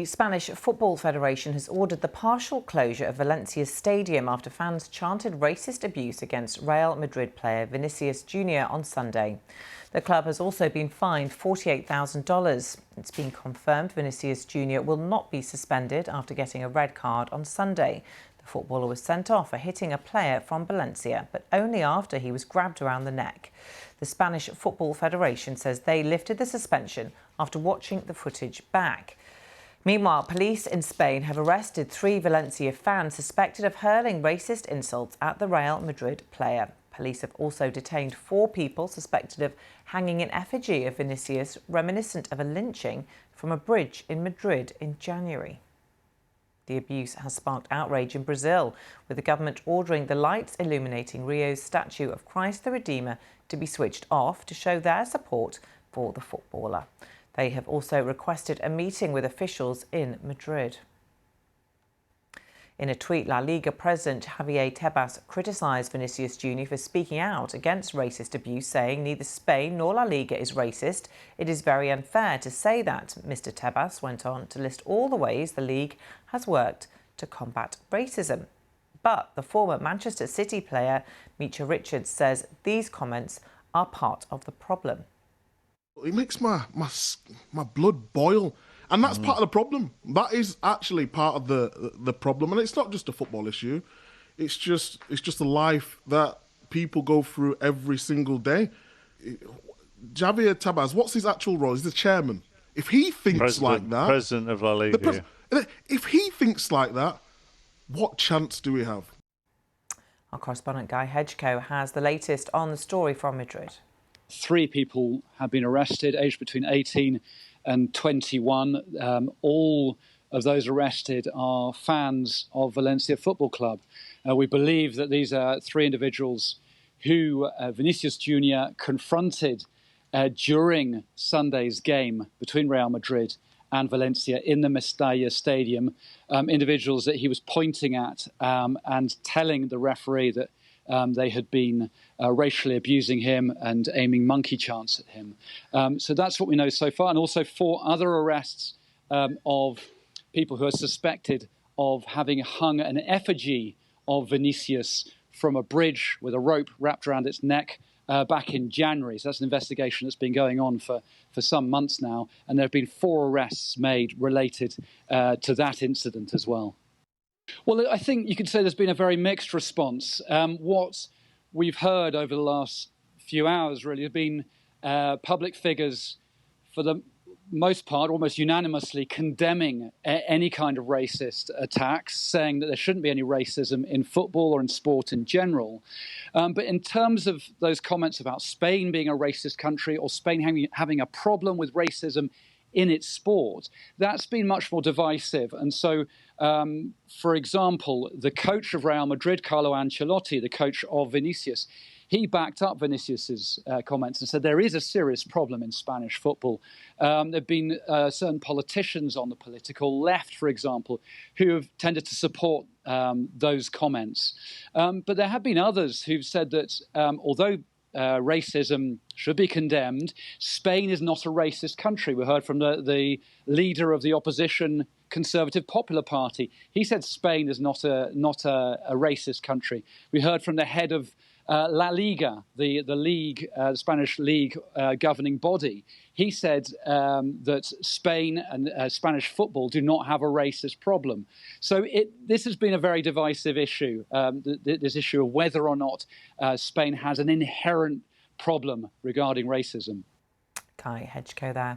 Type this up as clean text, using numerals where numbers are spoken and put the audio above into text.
Spanish Football Federation has ordered the partial closure of Valencia Stadium after fans chanted racist abuse against Real Madrid player Vinicius Jr on Sunday. The club has also been fined $48,000. It's been confirmed Vinicius Jr will not be suspended after getting a red card on Sunday. The footballer was sent off for hitting a player from Valencia, but only after he was grabbed around the neck. The Spanish Football Federation says they lifted the suspension after watching the footage back. Meanwhile, police in Spain have arrested 3 Valencia fans suspected of hurling racist insults at the Real Madrid player. Police have also detained 4 people suspected of hanging an effigy of Vinicius reminiscent of a lynching from a bridge in Madrid in January. The abuse has sparked outrage in Brazil, with the government ordering the lights illuminating Rio's statue of Christ the Redeemer to be switched off to show their support for the footballer. They have also requested a meeting with officials in Madrid. In a tweet, La Liga president Javier Tebas criticised Vinicius Jr for speaking out against racist abuse, saying neither Spain nor La Liga is racist. It is very unfair to say that. Mr Tebas went on to list all the ways the league has worked to combat racism. But the former Manchester City player Micha Richards says these comments are part of the problem. It makes my blood boil, and that's part of the problem. That is actually part of the problem, and it's not just a football issue. It's just a life that people go through every single day. Javier Tebas, what's his actual role? He's the chairman. If he thinks like that, president of La Liga, if he thinks like that, what chance do we have? Our correspondent Guy Hedgecoe has the latest on the story from Madrid. 3 people have been arrested, aged between 18 and 21. All of those arrested are fans of Valencia Football Club. We believe that these are 3 individuals who Vinicius Jr confronted during Sunday's game between Real Madrid and Valencia in the Mestalla Stadium. Individuals that he was pointing at and telling the referee that they had been racially abusing him and aiming monkey chants at him. So that's what we know so far. And also 4 other arrests of people who are suspected of having hung an effigy of Vinicius from a bridge with a rope wrapped around its neck back in January. So that's an investigation that's been going on for some months now. And there have been 4 arrests made related to that incident as well. Well, I think you could say there's been a very mixed response. What we've heard over the last few hours really have been public figures, for the most part, almost unanimously condemning any kind of racist attacks, saying that there shouldn't be any racism in football or in sport in general. But in terms of those comments about Spain being a racist country or Spain having a problem with racism in its sport, that's been much more divisive. And so, for example, the coach of Real Madrid, Carlo Ancelotti, the coach of Vinicius, he backed up Vinicius's comments and said there is a serious problem in Spanish football. There have been certain politicians on the political left, for example, who have tended to support those comments. But there have been others who've said that although racism should be condemned, Spain is not a racist country. We heard from the leader of the opposition Conservative Popular Party. He said Spain is not a racist country. We heard from the head of La Liga, the league, the Spanish league governing body. He said that Spain and Spanish football do not have a racist problem. So this has been a very divisive issue, this issue of whether or not Spain has an inherent problem regarding racism. Guy Hedgecoe there.